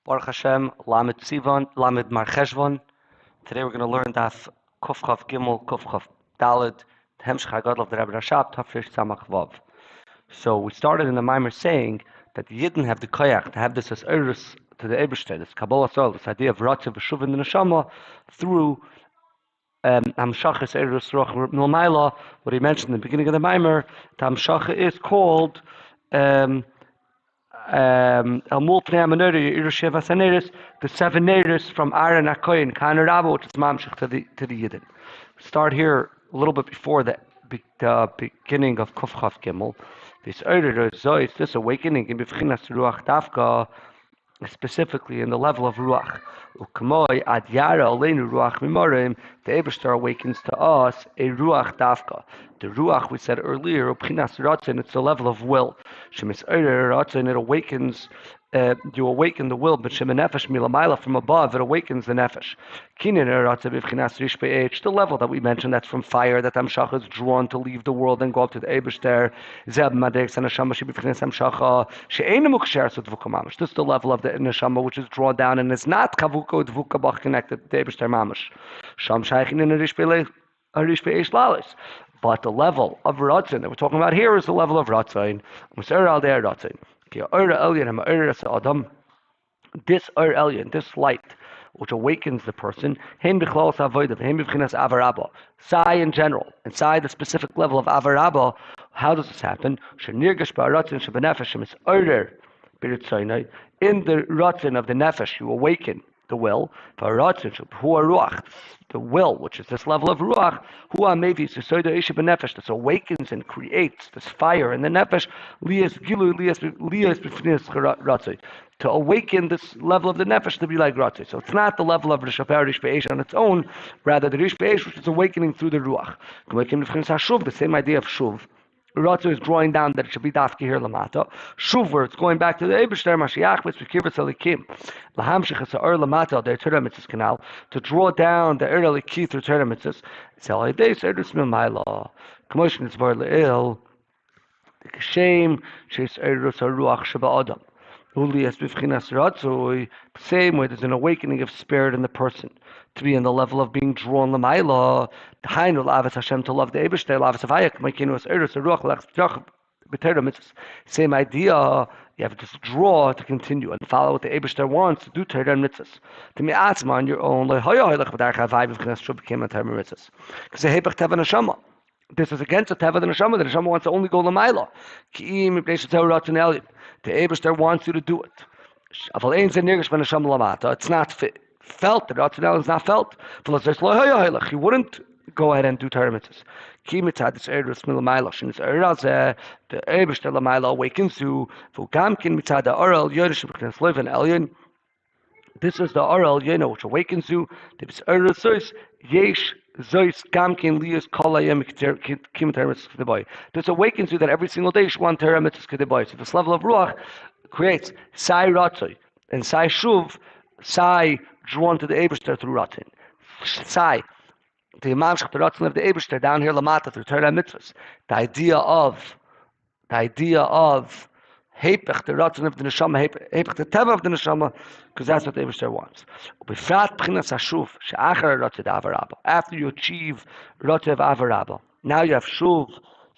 Baruch Hashem, Lamed Sivan, Lamed Marcheshvan. Today we're going to learn Daf Kuf-Chav Gimel, Kuf-Chav Daled, Hemshech of the Rebbe Rashab, Tafresh Samach Vov. So we started in the Maamer saying that the Yidden have the koyach to have this as Eirus to the Eibishter, this Kabbalah Soil, this idea of Ratzav V'Shuv in the Neshama through Hamshach is Eirus Ruach Milmaila. What he mentioned in the beginning of the Maamer, the Hamshach is called Amul Pnei HaMenorah Yerushev HaSaneris, the seven Neris from Aaron HaKoyin, Kana Rabba, which is Mamshech to the Yidden. Start here a little bit before the beginning of Kuf-Chav Gimel. This Zois, this awakening in B'chinas Ruach Dafka, specifically in the level of Ruach. U'kamoi ad yara aleinu Ruach Mimorim, the Eibishter awakens to us a Ruach Dafka. The Ruach, we said earlier, B'chinas Ratzin, it's the level of will. Shemis Ratzin, it awakens, you awaken the will, but Shem Nefesh Milamayla from above, it awakens the Nefesh. Kinin Ratzin B'chinas Rish Be'ech, the level that we mentioned, that's from fire, that Hamshach is drawn to leave the world and go up to the Eibishter. Zeb Madek Sanashama Shi B'chinas Hamshacha, She'enu Muksher Sudvuka Mamash. This is the level of the Neshama which is drawn down and is not Kavuko Dvuka Bach connected to the Eibishter Mamash. Sham Shaykhin in Rish Be'ech Lalis. But the level of Ratzin that we're talking about here is the level of Ratzin. This this light, which awakens the person, Sai in general, inside the specific level of Avarabba, how does this happen? In the Ratzin of the Nefesh, you awaken the will, the will, which is this level of Ruach, this awakens and creates this fire in the Nefesh, to awaken this level of the Nefesh to be like Ratzei. So it's not the level of Rish Be'esh on its own, rather the Rish Be'esh which is awakening through the Ruach. The same idea of Shuv. Ratzei is drawing down that it should be Dafki here Lamata. Shuv, where it's going back to the Eibishter, Mashiach, which we Kibbutz Elikim. Lahamshech is the Lamata, the Torah Mitzvahs canal, to draw down the Eliki through Torah Mitzvahs. It's Elaides, Eretz Milmaila. Commotion is Bar Le'il. The Kashem, She's Eretz Ruach Sheba Adam. Same way there's an awakening of spirit in the person to be in the level of being drawn l'mayla, to love the Eibishter, same idea, you have to just draw to continue and follow what the Eibishter wants to do Torah and mitzvahs. To me atzma on your own, because this is against the Teva the Neshama. The Neshama wants to only go l'mayla. The Eibishter wants you to do it. It's not felt. The Ratzonel is not felt. He wouldn't go ahead and do Torah mitzvahs. The Eibishter l'mayla awakens you. This is the Oral Yeno which awakens you. This awakens you that every single day you should want Torah mitzvahs k'deboy. So this level of Ruach creates Sai Ratzoi and Sai Shuv, Sai drawn to the Eibishter through Ratzin. Sai, the Mamshech, the Ratzin of the Eibishter down here Lamata through Torah mitzvahs. The idea of Hepech, the Ratzin of the Neshama, Hepech, the Teva of the Neshama, because that's what the Eibishter wants. After you achieve Ratzev Avarabba, now you have Shuv,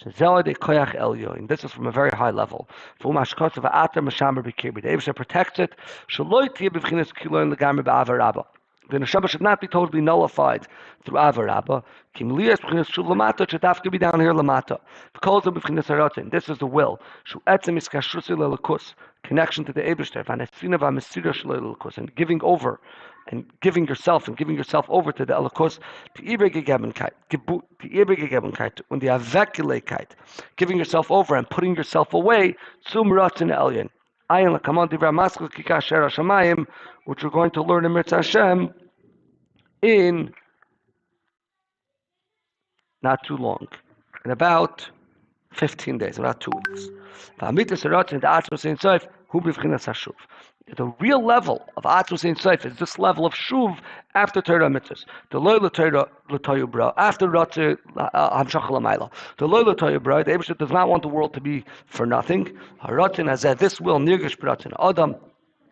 this is from a very high level. The Eibishter protects it. The Neshama should not be totally nullified through Avarabba. It should have to be down here Lamata. This is the will. Connection to the Eibishter. And giving over, and giving yourself over to the Elikus, when the Avekilekeit, giving yourself over and putting yourself away, which we're going to learn in Mirz Hashem in not too long, in about 15 days, about 2 weeks. The real level of Atzmus Ein Sof is this level of Shuv after Torah mitzvahs. The Loy L'Torah L'Toyu Bra, after Ratzeh Hamshach L'Mayla. The Loy L'Toyu Bra, the Eibishter does not want the world to be for nothing. Haratzin has this will, Nirgish B'Ratzin Adam,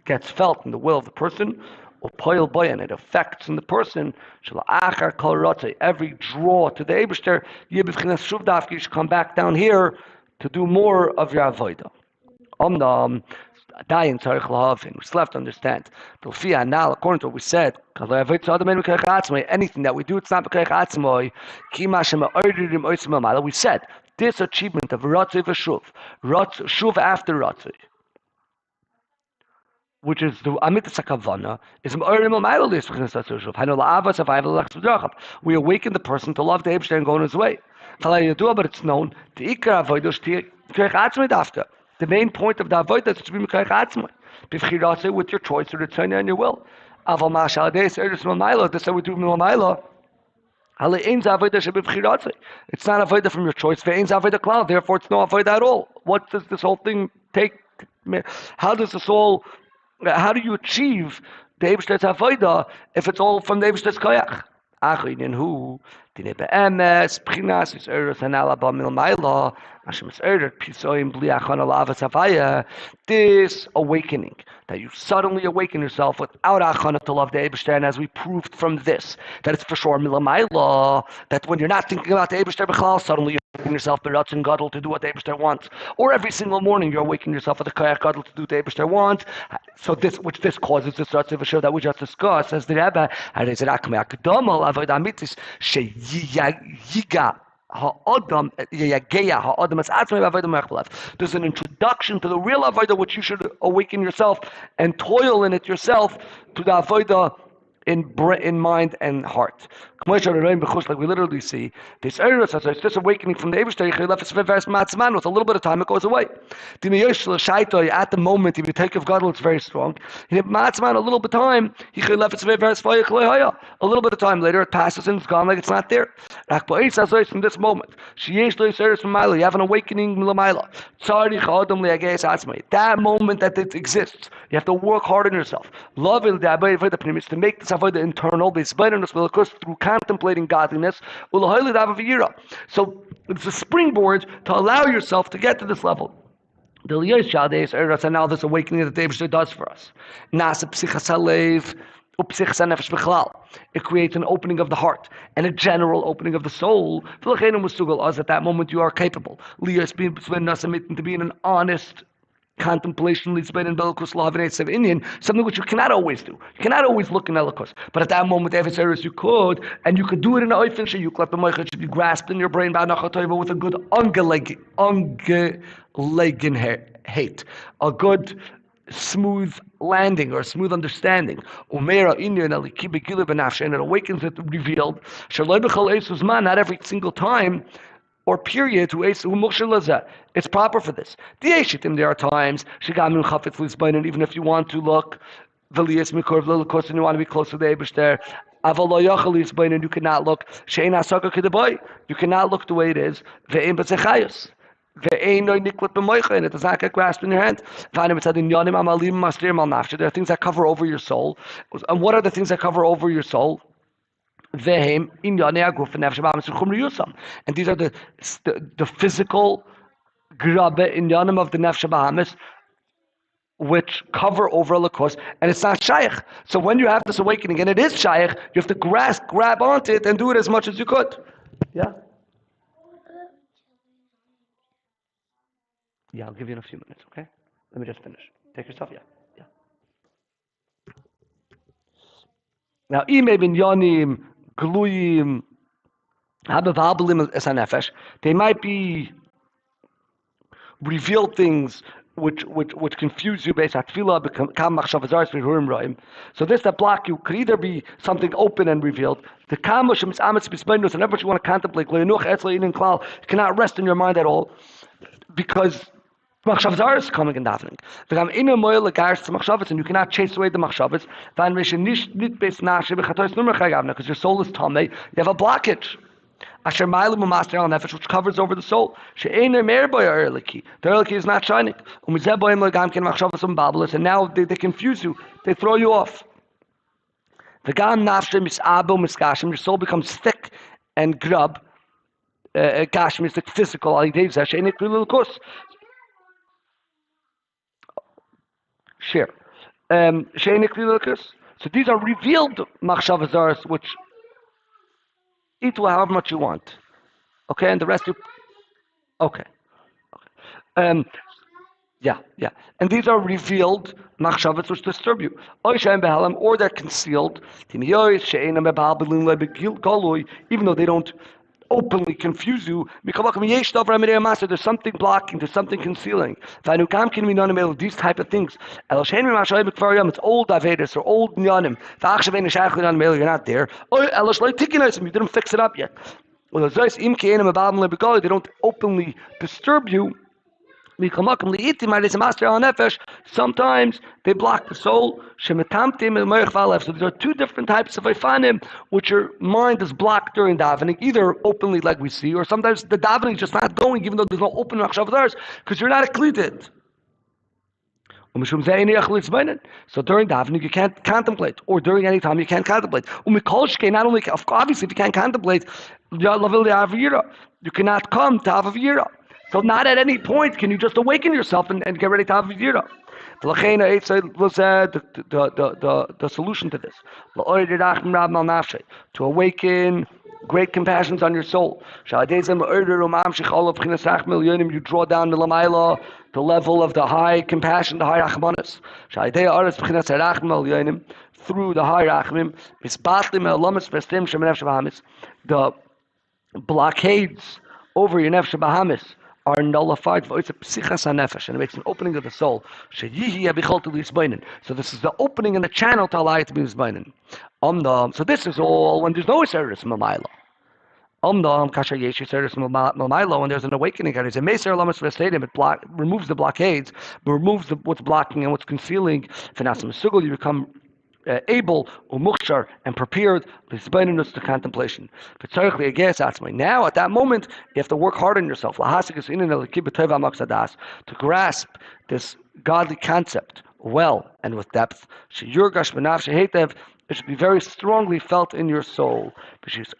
gets felt in the will of the person, and it affects in the person. Every draw to the Eibishter, you should come back down here to do more of your avodah. We still have to understand. According to what we said, anything that we do, it's not kekא-kekeb. We said this achievement of ratzei v'shuv, shuv after ratzei, which is the amitas hakavana, is we awaken the person to love the Eibishter and go on his way. But it's known the ikar avodah. The main point of the avodah is to be kekə-kekeb with your choice or the and your will. This is how we do milamayla. It's not avodah from your choice. Therefore, it's no avodah at all. What does this whole thing take? How does this all? How do you achieve the Eibishter's avodah if it's all from the Eibishter's koyach? This awakening, that you suddenly awaken yourself without achana to love the Eibishter, and as we proved from this, that it's for sure milamayla, that when you're not thinking about the Eibishter b'chlal, suddenly you awaken yourself b'ratz and gadol to do what the Eibishter wants, or every single morning you're awakening yourself with the koyach gadol to do what the Eibishter wants. So this causes this ratz of that we just discussed, as the Rebbe, there's an introduction to the real avodah, which you should awaken yourself and toil in it yourself, to the avodah in mind and heart. Like we literally see this awakening from the Eibishter. With a little bit of time, it goes away. At the moment, if you take of God, it's very strong. A little bit of time, a little bit of time later, it passes and it's gone like it's not there. In this moment, you have an awakening. That moment that it exists, you have to work hard on yourself. Love to make this avodah internal, through contemplating godliness. So it's a springboard to allow yourself to get to this level. And now this awakening that the Eibishter does for us. It creates an opening of the heart and a general opening of the soul. At that moment you are capable to be in an honest contemplation, something which you cannot always do. You cannot always look in elikus. But at that moment, you could, and you could do it in an oifen it should be grasped in your brain with a good ungelagen hate, a good smooth landing or smooth understanding. And it awakens it revealed. Not every single time or period it's proper for this. There are times, and even if you want to look, and you want to be close to the Eibishter, and you cannot look, you cannot look the way it is, and it does not get grasped in your hand. There are things that cover over your soul. And what are the things that cover over your soul? And these are the physical grabe inyanim of the nefesh bahamis, which cover over lakos, and it's not shaykh. So when you have this awakening, and it is shaykh, you have to grab onto it and do it as much as you could. Yeah? Yeah, I'll give you in a few minutes, okay? Let me just finish. Take yourself, yeah. Now, imay gluyim, they might be revealed things which confuse you based on tefillah. So this that block you could either be something open and revealed. The kamosh and whenever you want to contemplate, you cannot rest in your mind at all because machshav zar is coming in davening. And you cannot chase away the machshavas because your soul is tamei. You have a blockage. Which covers over the soul. The erliki is not shining. And now they confuse you. They throw you off. Your soul becomes thick and grub. Gashmi is like physical. Share. So these are revealed machshavas zaros, which eat however much you want. Okay, and the rest you. Okay. Um, yeah. And these are revealed machshavas which disturb you. Or they're concealed. Even though they don't openly confuse you. There's something blocking, there's something concealing. These type of things. It's old Avedis or old Nyanim. You're not there. You didn't fix it up yet. They don't openly disturb you. Sometimes they block the soul. So there are two different types of ifanim, which your mind is blocked during davening, either openly like we see, or sometimes the davening is just not going, even though there's no open machshavas, because you're not acclited. So during davening you can't contemplate, or during any time you can't contemplate. Not only, obviously, if you can't contemplate, you cannot come to Avavira. So not at any point can you just awaken yourself and get ready to have Avavira. The solution to this, to awaken great compassions on your soul. You draw down the level of the high compassion, the high rachmanis. Through the high rachmim, the blockades over your nefesh bahamis are nullified. It's a psichas hanefesh, and it makes an opening of the soul. So this is the opening in the channel to allow it to be misbainin. So this is all when there's no iseris mamayla. When there's an awakening, there's a meser lamas v'estadium. It removes the blockades, but removes what's blocking and what's concealing. You become able, umuchshar, and prepared to contemplation. Now, at that moment, you have to work hard on yourself to grasp this godly concept well and with depth. It should be very strongly felt in your soul. It should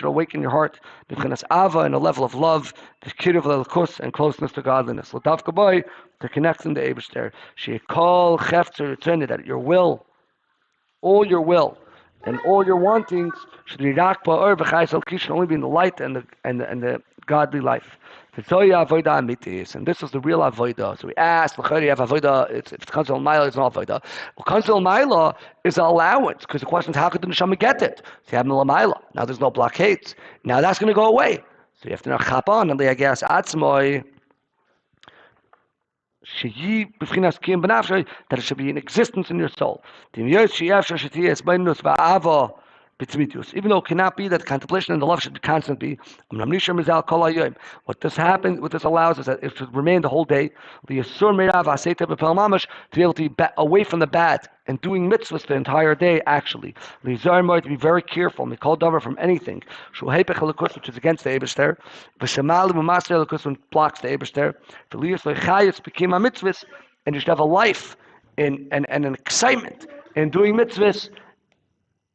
awaken your heart in a level of love, and closeness to godliness. To connect in the Eibishter. That your will, all your will and all your wantings should be only be in the light and the godly life. And this is the real avodah. So we asked, you have avodah, if it's kanzel maila, it's not avodah. Well, kanzel maila is an allowance, because the question is, how could the neshama get it? So you have maila. Now there's no blockades. Now that's going to go away. So you have to know chapan and liagas atzmoi. That it should be in existence in your soul. Even though it cannot be that contemplation and the love should constantly be. What this allows is that it should remain the whole day. To be able to be away from the bad and doing mitzvahs the entire day, actually. To be very careful, from anything, which is against the Eibishter, which blocks the Eibishter. And you should have a life and an excitement in doing mitzvahs,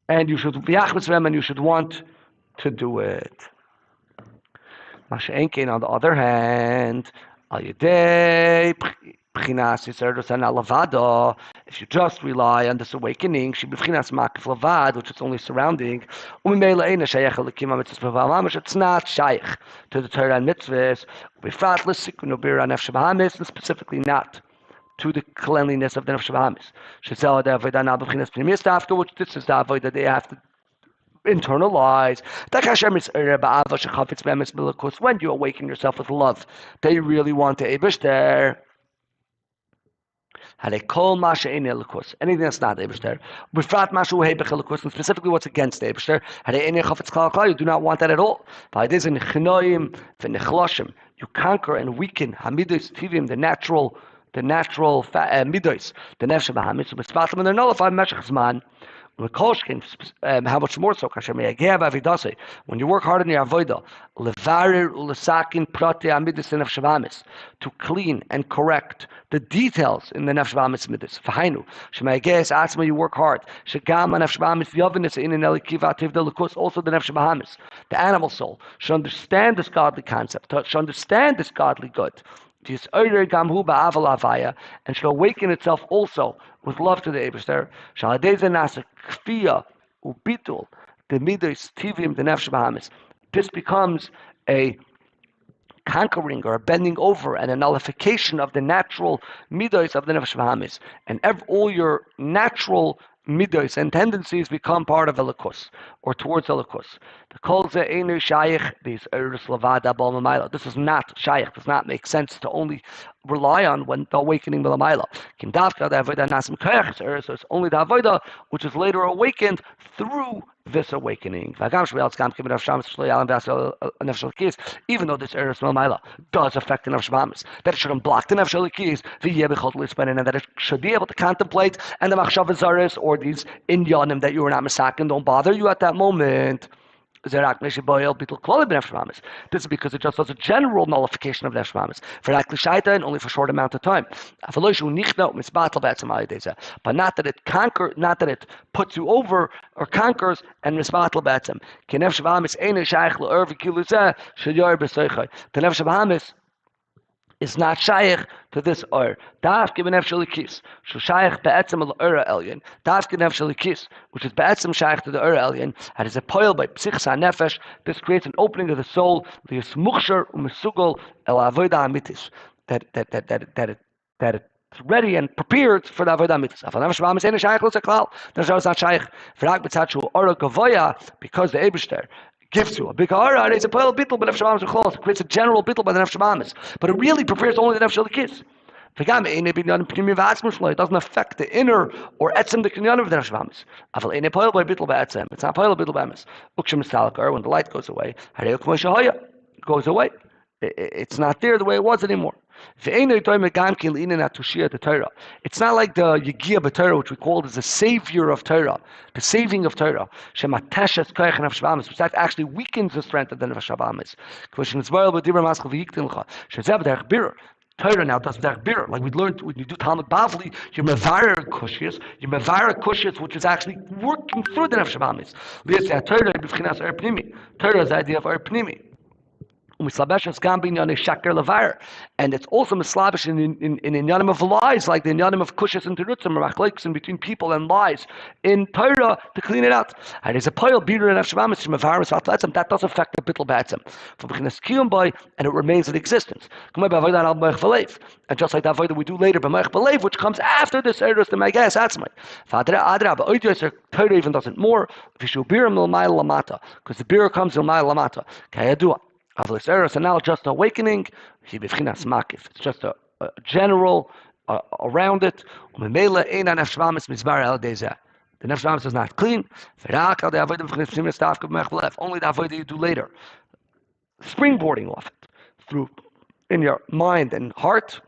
and you should be achmas them, and you should want to do it. On the other hand, if you just rely on this awakening, which is only surrounding, it's not shaykh to the Torah and mitzvahs, and specifically not to the cleanliness of the nefesh bahamis. Afterwards, this is the avodah that they have to internalize. When you awaken yourself with love, they really want to Eibishter. Anything that's not Eibishter, and specifically what's against Eibishter, you do not want that at all. You conquer and weaken the natural midos, the nefesh bahamis, and they're nullified meshech zman. How much more so? When you work hard in your avodah, to clean and correct the details in the nefesh bahamis midos. You work hard. Also the nefesh bahamis, the animal soul, should understand this godly concept, should understand this godly good. and should awaken itself also with love to the Eibishter. This becomes a conquering or a bending over and a nullification of the natural midos of the nefesh v'hamis, and all your natural midos and tendencies become part of elikus or towards elikus. The kol ze einu shayich, these eres levada bal mamayla. This is not shayich. Does not make sense to only rely on when the awakening b'lamayla. Kim davka the avoda nasim koyach eres. So it's only the avoda which is later awakened through this awakening. Even though this eres b'lamayla does affect the nefesh v'hamis, that it shouldn't block the nefesh elikis, and that it should be able to contemplate, and the machshav zaris or these inyanim that you were not masakin don't bother you at that moment. This is because it just does a general nullification of nefesh v'hamis for that and only for a short amount of time. But not that it puts you over or conquers and misbatel be'etzem. The nefesh v'hamis is not shaykh to this or. Dafke b'nefesh elikis, shu shaykh be'etzem al-ura elyon. Dafke nefesh elikis, which is be'etzem shaykh to the ura elyon, and is a poil by psichas nefesh. This creates an opening of the soul, the yismuchsher u'mesugol el avoda amitis, that it's ready and prepared for the avoda amitis. Afal nefesh v'hamis ain't shaykh lo zeklal. The nefesh v'hamis not shaykh. V'rak b'tzad shu ora gavoya, because the Eibishter gives you a big aura. It's a pile bittul, but nefesh v'hamis close. It creates a general bittul by the nefesh v'hamis, but it really prepares only the nefesh elikis. It doesn't affect the inner or etzem the kinyan of the nefesh v'hamis. It's not pile bittul by emes. When the light goes away, it goes away. It's not there the way it was anymore. It's not like the Yegia b'Torah, which we call as the savior of Torah, the saving of Torah, which that actually weakens the strength of the nefesh v'hamis. Torah now does derech birur. Like we learned when you do Talmud Bavli, you're mevarer kushiyas, which is actually working through the nefesh v'hamis. Torah is the idea of er pnimi. And it's also mislabish in inyanim of lies, like the inyanim of kushas and terutzim, or machlokes in between people and lies in Torah to clean it out. And there's a pile birur and nefesh v'hamis from avaris atzem that does affect the bittul b'atzem from b'chinas kiyum by, and it remains in existence. And just like the avodah we do later, b'mayach b'leiv, which comes after this eros the megas atzmai. Torah even does it more. Because the birur comes in lamata. Kayadua. And now just awakening, it's just a general around it. The nefesh v'hamis is not clean. Only the avodah you do later, springboarding off it through in your mind and heart.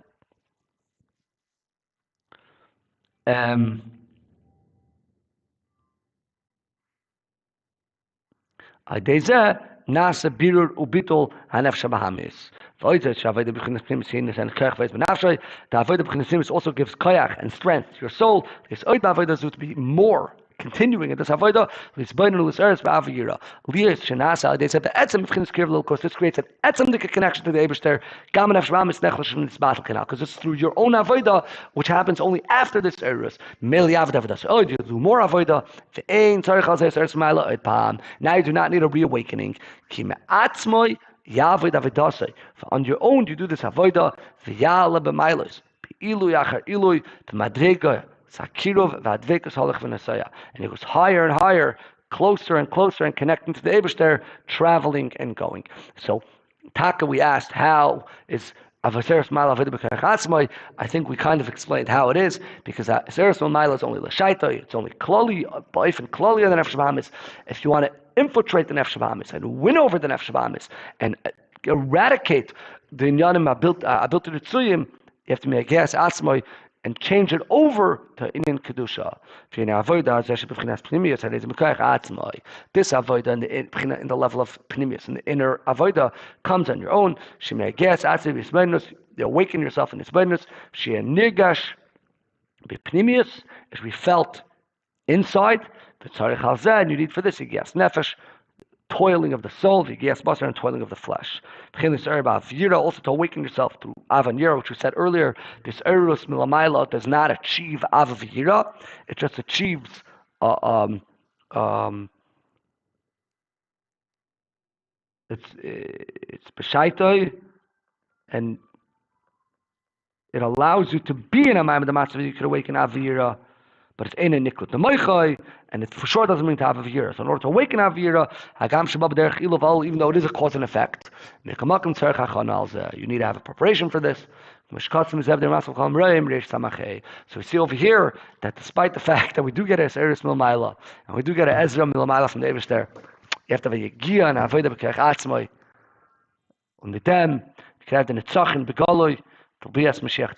Nasa birur ubitol hanefesh v'hamis. The avodah b'chinas also gives koyach and strength to your soul. This avodah to be more continuing in this avodah. This creates an etzem connection to the Eibishter. Because it's through your own avodah, which happens only after this eros. You do more avodah. Now you do not need a reawakening. On your own, you do this avodah. And it goes higher and higher, closer and closer, and connecting to the Eibishter, traveling and going. So, Taka, we asked how is Avaseres Maila Avodah B'Kach. I think we kind of explained how it is, because Avaseres Maila is only L'Shaita, it's only Kloli, Ba'if and Kloli on the Nefesh v'hamis. If you want to infiltrate the Nefesh v'hamis and win over the Nefesh v'hamis and eradicate the Inyanim Abiltu Ritzuyim, you have to make a gas Atzmai and change it over to Inyan Kedusha. This avodah in the level of Pnimius, in the inner avodah, comes on your own. You awaken yourself in Isbednus. Nirgash Pnimius, it we felt inside. And you need for this Yigas Nefesh, toiling of the soul, Vigias Basar, and toiling of the flesh. Also to awaken yourself through Avan Yira, which we said earlier, this Erus Milamaila does not achieve Ava Yira, it just achieves it's B'Shaitoi, and it allows you to be in a Maimon Damatzah, you could awaken Ava Yira, but it's in a nikut the moichai, and it for sure doesn't mean to have a vira. So in order to awaken a vira, hagam shabab derech ilav, even though it is a cause and effect, you need to have a preparation for this. So we see over here that despite the fact that we do get a Eretz Milmaila, and we do get a Ezra Milmaila from the Eivish there, you have to have a Yegia and a Avodah b'Kerech Atzmai, and with them, you can have the Nitzach and Begoloi, to be as Mashiach